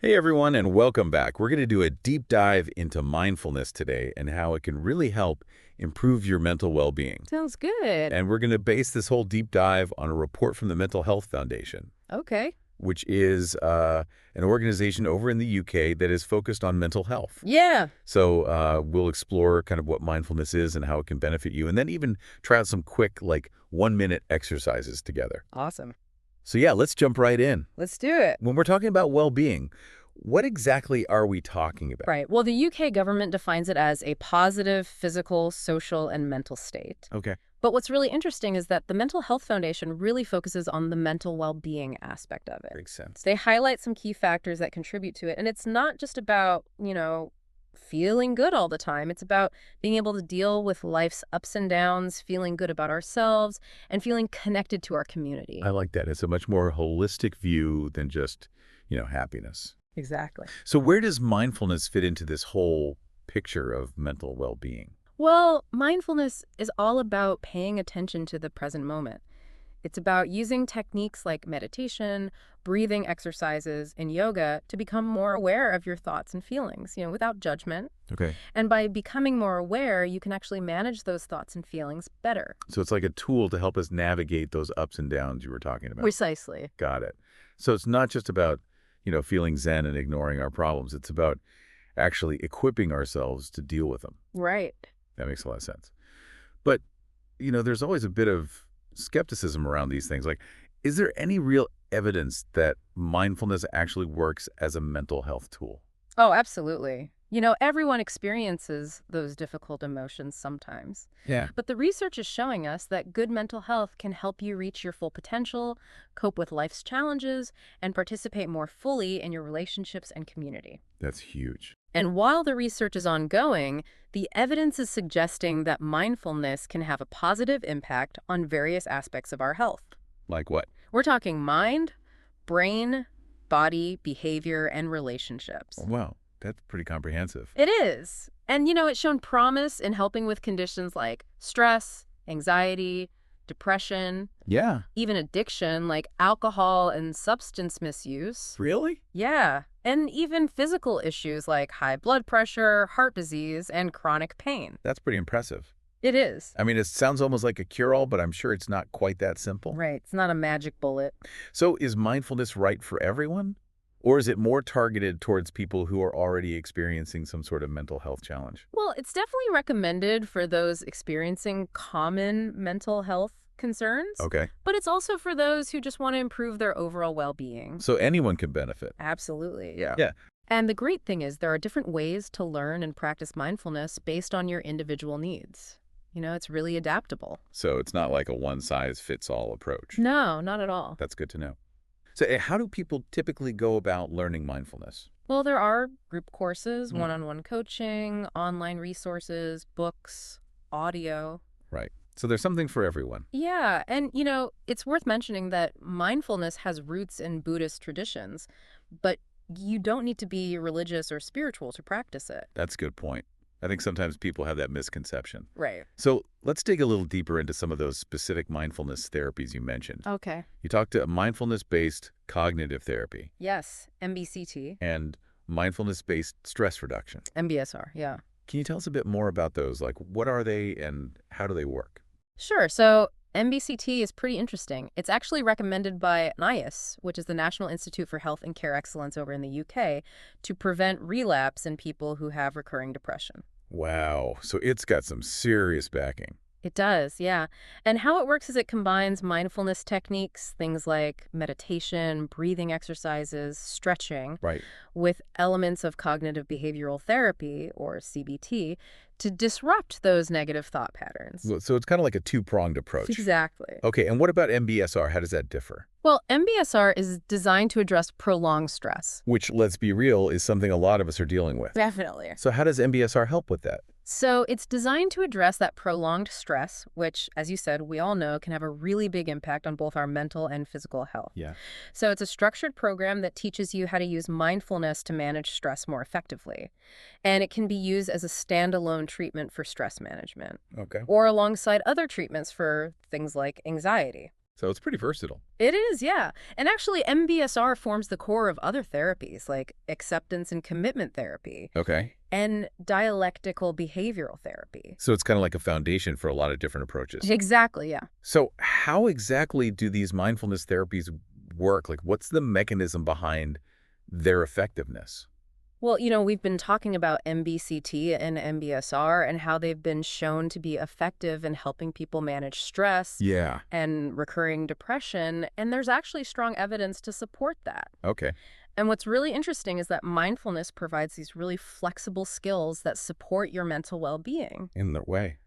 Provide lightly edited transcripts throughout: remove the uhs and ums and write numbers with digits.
Hey everyone, and welcome back. We're going to do a deep dive into mindfulness today and how it can really help improve your mental well-being. Sounds good. And we're going to base this whole deep dive on a report from the Mental Health Foundation, Okay. which is an organization over in the UK that is focused on mental health. Yeah. So we'll explore kind of what mindfulness is and how it can benefit you, and then even try out some quick, like, 1-minute exercises together. Awesome. So yeah, let's jump right in. Let's do it. When we're talking about well-being, what exactly are we talking about? Right. Well, the UK government defines it as a positive physical, social, and mental state. Okay. But what's really interesting is that the Mental Health Foundation really focuses on the mental well-being aspect of it. Makes sense. They highlight some key factors that contribute to it. And it's not just about, feeling good all the time. It's about being able to deal with life's ups and downs, feeling good about ourselves, and feeling connected to our community. I like that. It's a much more holistic view than just, happiness. Exactly. So where does mindfulness fit into this whole picture of mental well-being? Well, mindfulness is all about paying attention to the present moment. It's about using techniques like meditation, breathing exercises, and yoga to become more aware of your thoughts and feelings, without judgment. Okay. And by becoming more aware, you can actually manage those thoughts and feelings better. So it's like a tool to help us navigate those ups and downs you were talking about. Precisely. Got it. So it's not just about, feeling zen and ignoring our problems. It's about actually equipping ourselves to deal with them. Right. That makes a lot of sense. But, there's always a bit of skepticism around these things. Like, is there any real evidence that mindfulness actually works as a mental health tool? Oh, absolutely. Everyone experiences those difficult emotions sometimes. Yeah. But the research is showing us that good mental health can help you reach your full potential, cope with life's challenges, and participate more fully in your relationships and community. That's huge. And while the research is ongoing, the evidence is suggesting that mindfulness can have a positive impact on various aspects of our health. Like what? We're talking mind, brain, body, behavior, and relationships. Wow. That's pretty comprehensive. It is. And, it's shown promise in helping with conditions like stress, anxiety, depression, Yeah. even addiction like alcohol and substance misuse. Really? Yeah. And even physical issues like high blood pressure, heart disease, and chronic pain. That's pretty impressive. It is. I mean, it sounds almost like a cure-all, but I'm sure it's not quite that simple. Right. It's not a magic bullet. So is mindfulness right for everyone? Or is it more targeted towards people who are already experiencing some sort of mental health challenge? Well, it's definitely recommended for those experiencing common mental health concerns. Okay. But it's also for those who just want to improve their overall well-being. So anyone can benefit. Absolutely, yeah. Yeah. And the great thing is there are different ways to learn and practice mindfulness based on your individual needs. It's really adaptable. So it's not like a one-size-fits-all approach. No, not at all. That's good to know. So how do people typically go about learning mindfulness? Well, there are group courses, Mm. one-on-one coaching, online resources, books, audio. Right. So there's something for everyone. Yeah, and it's worth mentioning that mindfulness has roots in Buddhist traditions, but you don't need to be religious or spiritual to practice it. That's a good point. I think sometimes people have that misconception. Right. So let's dig a little deeper into some of those specific mindfulness therapies you mentioned. Okay. You talked to mindfulness-based cognitive therapy Yes, MBCT, and mindfulness-based stress reduction. MBSR, yeah. Can you tell us a bit more about those? Like, what are they and how do they work? Sure. So MBCT is pretty interesting. It's actually recommended by NICE, which is the National Institute for Health and Care Excellence over in the UK, to prevent relapse in people who have recurring depression. Wow. So it's got some serious backing. It does, yeah. And how it works is it combines mindfulness techniques, things like meditation, breathing exercises, stretching, Right. with elements of cognitive behavioral therapy, or CBT, to disrupt those negative thought patterns. So it's kind of like a two-pronged approach. Exactly. Okay. And what about MBSR? How does that differ? Well, MBSR is designed to address prolonged stress. Which, let's be real, is something a lot of us are dealing with. Definitely. So how does MBSR help with that? So it's designed to address that prolonged stress, which, as you said, we all know can have a really big impact on both our mental and physical health. Yeah. So it's a structured program that teaches you how to use mindfulness to manage stress more effectively. And it can be used as a standalone treatment for stress management Okay. or alongside other treatments for things like anxiety. So it's pretty versatile. It is, yeah. And actually, MBSR forms the core of other therapies like acceptance and commitment therapy Okay. and dialectical behavioral therapy. So it's kind of like a foundation for a lot of different approaches. Exactly, yeah. So how exactly do these mindfulness therapies work? Like, what's the mechanism behind their effectiveness? Well, we've been talking about MBCT and MBSR and how they've been shown to be effective in helping people manage stress Yeah. and recurring depression, and there's actually strong evidence to support that. Okay. And what's really interesting is that mindfulness provides these really flexible skills that support your mental well-being. In the way.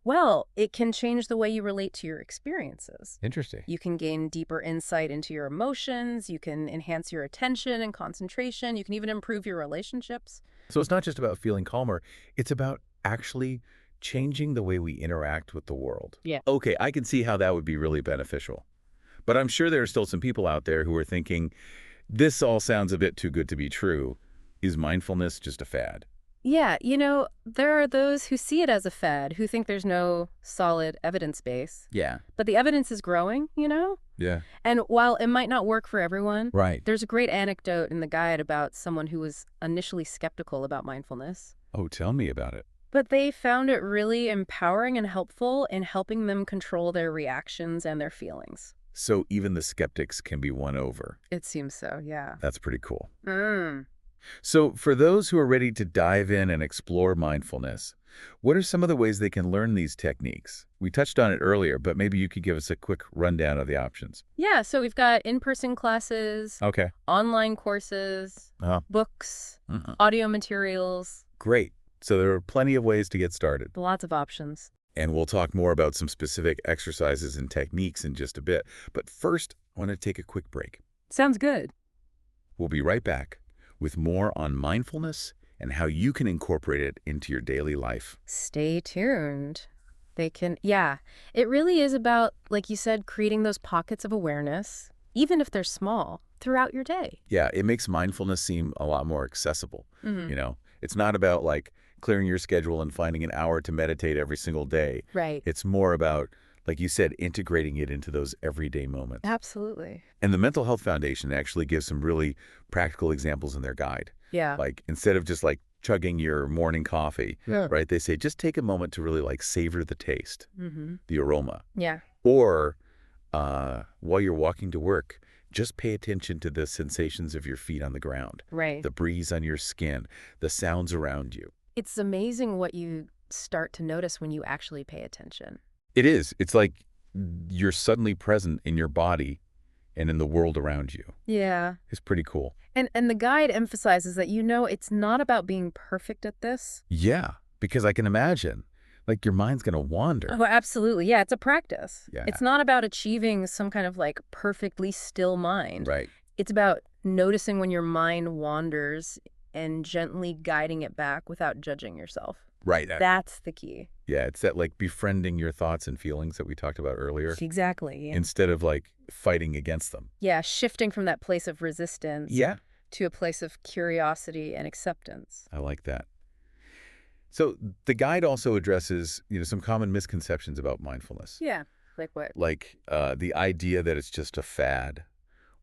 Well, it can change the way you relate to your experiences. Interesting. You can gain deeper insight into your emotions, you can enhance your attention and concentration, you can even improve your relationships. So it's not just about feeling calmer, it's about actually changing the way we interact with the world. Yeah. Okay, I can see how that would be really beneficial. But I'm sure there are still some people out there who are thinking, this all sounds a bit too good to be true. Is mindfulness just a fad? Yeah, there are those who see it as a fad, who think there's no solid evidence base. Yeah. But the evidence is growing. Yeah. And while it might not work for everyone, Right. there's a great anecdote in the guide about someone who was initially skeptical about mindfulness. Oh, tell me about it. But they found it really empowering and helpful in helping them control their reactions and their feelings. So even the skeptics can be won over. It seems so, yeah. That's pretty cool. Mm. So for those who are ready to dive in and explore mindfulness, what are some of the ways they can learn these techniques? We touched on it earlier, but maybe you could give us a quick rundown of the options. Yeah, so we've got in-person classes, Okay. online courses, Uh, books, audio materials, Great. So there are plenty of ways to get started. lots of options. And we'll talk more about some specific exercises and techniques in just a bit. But first, I want to take a quick break. Sounds good. We'll be right back with more on mindfulness and how you can incorporate it into your daily life. Stay tuned. Yeah, it really is about, like you said, creating those pockets of awareness, even if they're small, throughout your day. Yeah, it makes mindfulness seem a lot more accessible. It's not about like clearing your schedule and finding an hour to meditate every single day. Right. It's more about, like you said, integrating it into those everyday moments. Absolutely. And the Mental Health Foundation actually gives some really practical examples in their guide. Yeah. Like instead of just like chugging your morning coffee, Yeah. right? They say just take a moment to really like savor the taste, the aroma. Yeah. Or while you're walking to work, just pay attention to the sensations of your feet on the ground, Right. the breeze on your skin, the sounds around you. It's amazing what you start to notice when you actually pay attention. It is. It's like you're suddenly present in your body and in the world around you. Yeah. It's pretty cool. And the guide emphasizes that it's not about being perfect at this. Yeah, because I can imagine, like your mind's going to wander. Oh, absolutely. Yeah, it's a practice. Yeah. It's not about achieving some kind of like perfectly still mind. Right. It's about noticing when your mind wanders and gently guiding it back without judging yourself. Right. That's the key. Yeah, it's that like befriending your thoughts and feelings that we talked about earlier Exactly. instead of like fighting against them. Yeah, shifting from that place of resistance Yeah. to a place of curiosity and acceptance. I like that. So the guide also addresses, some common misconceptions about mindfulness. Yeah. Like what? Like the idea that it's just a fad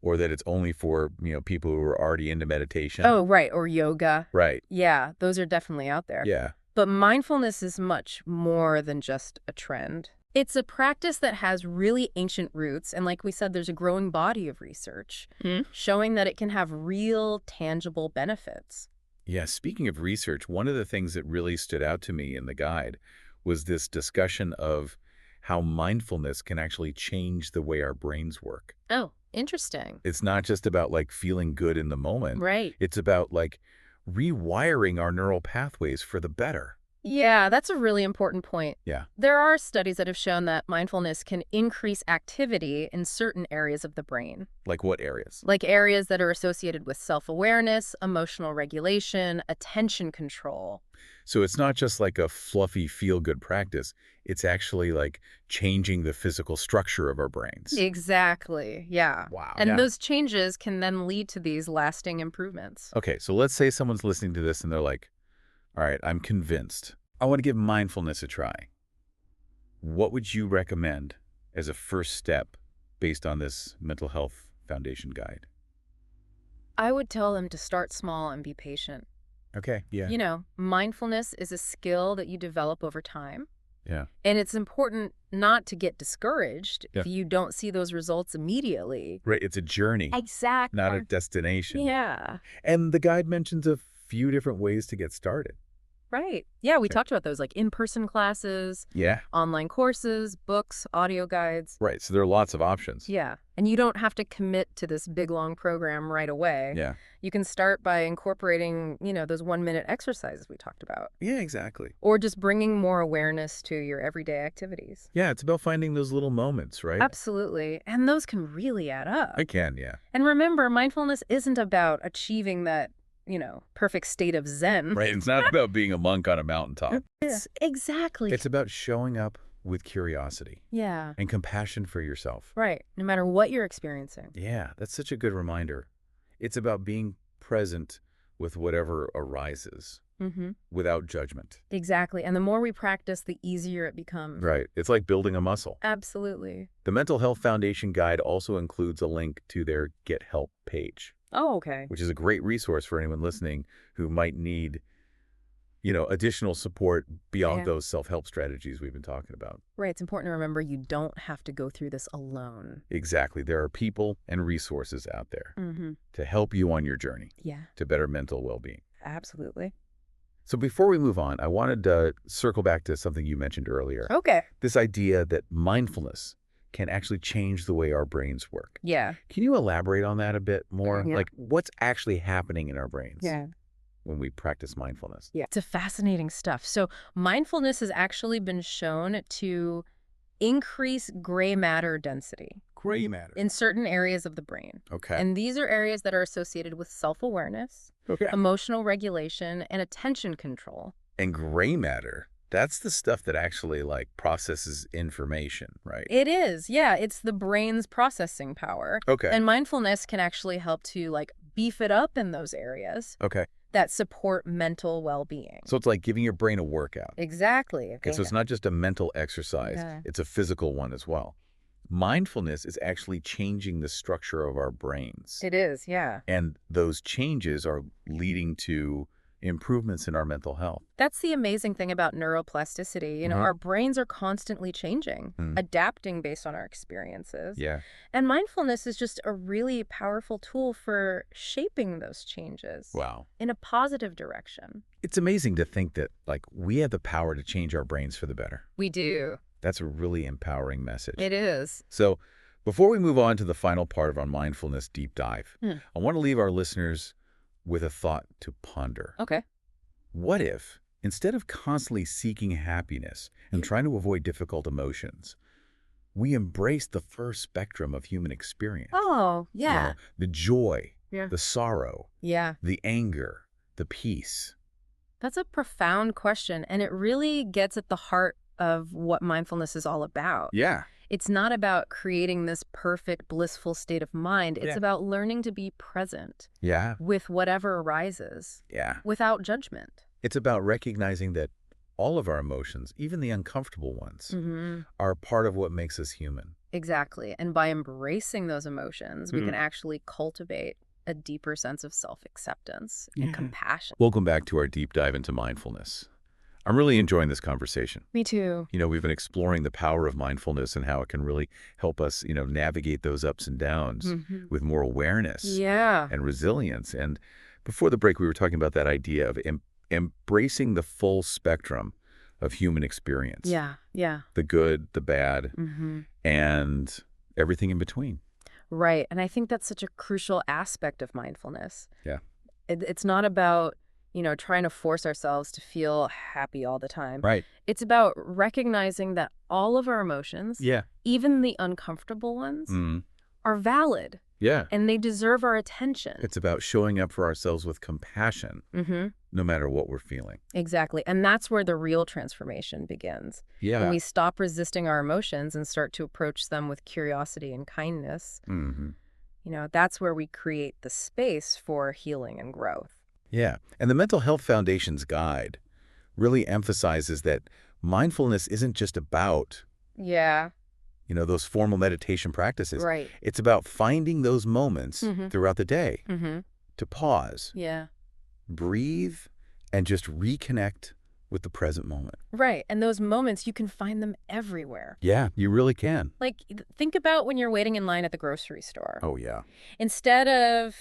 or that it's only for, people who are already into meditation. Oh, right. Or yoga. Right. Yeah, those are definitely out there. Yeah. But mindfulness is much more than just a trend. It's a practice that has really ancient roots, and like we said, there's a growing body of research showing that it can have real, tangible benefits. Yeah, speaking of research, one of the things that really stood out to me in the guide was this discussion of how mindfulness can actually change the way our brains work. Oh, interesting. It's not just about like feeling good in the moment. Right. It's about like rewiring our neural pathways for the better. Yeah, that's a really important point. Yeah. There are studies that have shown that mindfulness can increase activity in certain areas of the brain, Like what areas? like areas that are associated with self-awareness, emotional regulation, attention control. So it's not just like a fluffy feel-good practice. It's actually like changing the physical structure of our brains. Exactly. Yeah. Wow. And Yeah. those changes can then lead to these lasting improvements. Okay, so let's say someone's listening to this and they're like, all right, I'm convinced. I want to give mindfulness a try. What would you recommend as a first step based on this mental health foundation guide? I would tell them to start small and be patient. Okay, yeah. Mindfulness is a skill that you develop over time. Yeah. And it's important not to get discouraged Yeah. if you don't see those results immediately. Right, it's a journey, Exactly. not a destination. Yeah. And the guide mentions a few different ways to get started. Right. Yeah, we Okay. talked about those, like in-person classes, Yeah. online courses, books, audio guides. Right, so there are lots of options. Yeah. And you don't have to commit to this big, long program right away. Yeah. You can start by incorporating, those 1-minute exercises we talked about, Yeah, exactly. or just bringing more awareness to your everyday activities. Yeah, it's about finding those little moments, right? Absolutely. And those can really add up. I can, yeah. And remember, mindfulness isn't about achieving that, perfect state of Zen. Right, it's not about being a monk on a mountaintop. Exactly. It's about showing up with curiosity Yeah. and compassion for yourself. Right. No matter what you're experiencing. Yeah, that's such a good reminder. It's about being present with whatever arises Mm-hmm. without judgment. Exactly. And the more we practice, the easier it becomes. Right, it's like building a muscle. Absolutely. The Mental Health Foundation Guide also includes a link to their Get Help page, Oh, okay. which is a great resource for anyone listening who might need, additional support beyond Yeah. those self-help strategies we've been talking about. Right. It's important to remember you don't have to go through this alone. Exactly. There are people and resources out there Mm-hmm. to help you on your journey Yeah. to better mental well-being. Absolutely. So before we move on, I wanted to circle back to something you mentioned earlier. Okay. This idea that mindfulness can actually change the way our brains work. Yeah. Can you elaborate on that a bit more? Yeah. Like, what's actually happening in our brains Yeah. when we practice mindfulness? Yeah. It's a fascinating stuff. So mindfulness has actually been shown to increase gray matter density Gray matter. in certain areas of the brain. Okay. And these are areas that are associated with self-awareness, Okay. emotional regulation, and attention control. And gray matter, that's the stuff that actually processes information, right? It is. Yeah. It's the brain's processing power. Okay. And mindfulness can actually help to beef it up in those areas Okay. that support mental well-being. So it's like giving your brain a workout. Exactly. Okay, so it's not just a mental exercise, Yeah. it's a physical one as well. Mindfulness is actually changing the structure of our brains. It is, yeah. And those changes are leading to improvements in our mental health. That's the amazing thing about neuroplasticity. Mhm. Our brains are constantly changing, Mm. adapting based on our experiences. Yeah. And mindfulness is just a really powerful tool for shaping those changes Wow. in a positive direction. It's amazing to think that we have the power to change our brains for the better. We do. That's a really empowering message. It is. So before we move on to the final part of our mindfulness deep dive, Hmm. I want to leave our listeners with a thought to ponder. Okay. What if, instead of constantly seeking happiness and trying to avoid difficult emotions, we embrace the first spectrum of human experience? Oh, You yeah. know, the joy, Yeah. the sorrow, Yeah. the anger, the peace. That's a profound question, and it really gets at the heart of what mindfulness is all about. Yeah. It's not about creating this perfect, blissful state of mind. It's Yeah. about learning to be present Yeah. with whatever arises Yeah. without judgment. It's about recognizing that all of our emotions, even the uncomfortable ones, Mm-hmm. are part of what makes us human. Exactly. And by embracing those emotions, we can Mm. actually cultivate a deeper sense of self-acceptance and Yeah. compassion. Welcome back to our deep dive into mindfulness. I'm really enjoying this conversation. Me too. We've been exploring the power of mindfulness and how it can really help us, navigate those ups and downs Mhm. with more awareness Yeah. and resilience. And before the break, we were talking about that idea of embracing the full spectrum of human experience. Yeah. Yeah. The good, the bad, Mm-hmm. and everything in between. Right. And I think that's such a crucial aspect of mindfulness. Yeah. It's not about, trying to force ourselves to feel happy all the time. Right. It's about recognizing that all of our emotions, Yeah. even the uncomfortable ones, Mm. are valid Yeah. and they deserve our attention. It's about showing up for ourselves with compassion, Mm-hmm. no matter what we're feeling. Exactly. And that's where the real transformation begins. Yeah. When we stop resisting our emotions and start to approach them with curiosity and kindness, Mm-hmm. that's where we create the space for healing and growth. Yeah. And the Mental Health Foundation's guide really emphasizes that mindfulness isn't just about Yeah. those formal meditation practices. Right. It's about finding those moments Mm-hmm. throughout the day Mm-hmm. to pause, Yeah. breathe, and just reconnect with the present moment. Right. And those moments, you can find them everywhere. Yeah, you really can. Like, think about when you're waiting in line at the grocery store. Oh, yeah. Instead of,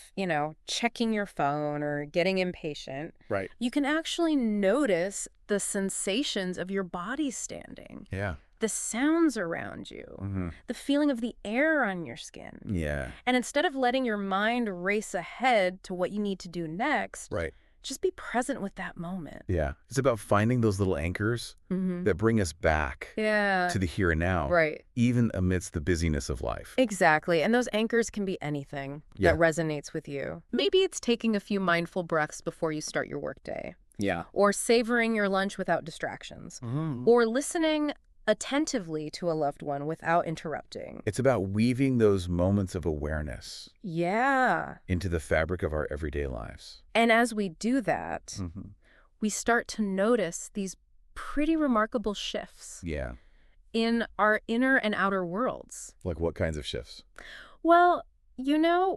checking your phone or getting impatient, Right. you can actually notice the sensations of your body standing, Yeah. the sounds around you, Mm-hmm. the feeling of the air on your skin. Yeah. And instead of letting your mind race ahead to what you need to do next, Right. just be present with that moment. Yeah. It's about finding those little anchors Mm-hmm. that bring us back Yeah. to the here and now, Right. even amidst the busyness of life. Exactly. And those anchors can be anything Yeah. that resonates with you. Maybe it's taking a few mindful breaths before you start your workday, Yeah. or savoring your lunch without distractions, or listening attentively to a loved one without interrupting. It's about weaving those moments of awareness Yeah. into the fabric of our everyday lives. And as we do that, Mm-hmm. we start to notice these pretty remarkable shifts Yeah. in our inner and outer worlds. Like what kinds of shifts? Well,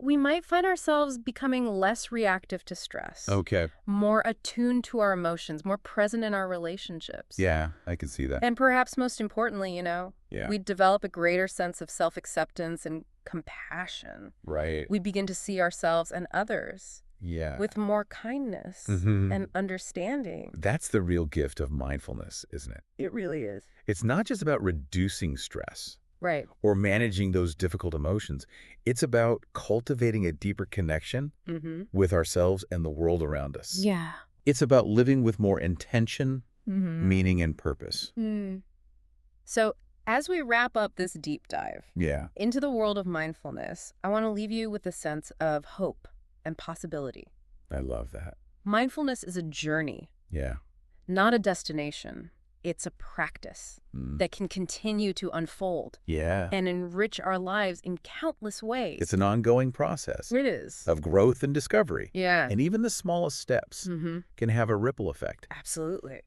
we might find ourselves becoming less reactive to stress, Okay. more attuned to our emotions, more present in our relationships. Yeah, I can see that. And perhaps most importantly, Yeah. we develop a greater sense of self-acceptance and compassion. Right. We begin to see ourselves and others Yeah. with more kindness Mhm. and understanding. That's the real gift of mindfulness, isn't it? It really is. It's not just about reducing stress Right. or managing those difficult emotions. It's about cultivating a deeper connection Mm-hmm. with ourselves and the world around us. Yeah. It's about living with more intention, Mm-hmm. meaning, and purpose. So as we wrap up this deep dive Yeah. into the world of mindfulness, I want to leave you with a sense of hope and possibility. I love that. Mindfulness is a journey, Yeah. not a destination. It's a practice Mm. that can continue to unfold Yeah. and enrich our lives in countless ways. It's an ongoing process It is. of growth and discovery. Yeah. And even the smallest steps Mm-hmm. can have a ripple effect. Absolutely.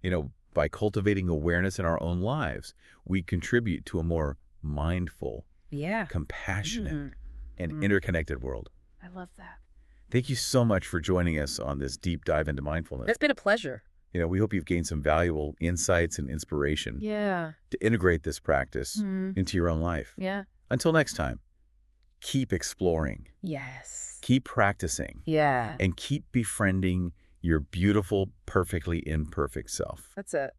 By cultivating awareness in our own lives, we contribute to a more mindful, Yeah. compassionate, Mhm. and Mm. interconnected world. I love that. Thank you so much for joining us on this deep dive into mindfulness. It's been a pleasure. We hope you've gained some valuable insights and inspiration Yeah. to integrate this practice Mm. into your own life. Yeah. Until next time, keep exploring, Yes. keep practicing, Yeah. and keep befriending your beautiful, perfectly imperfect self. That's it.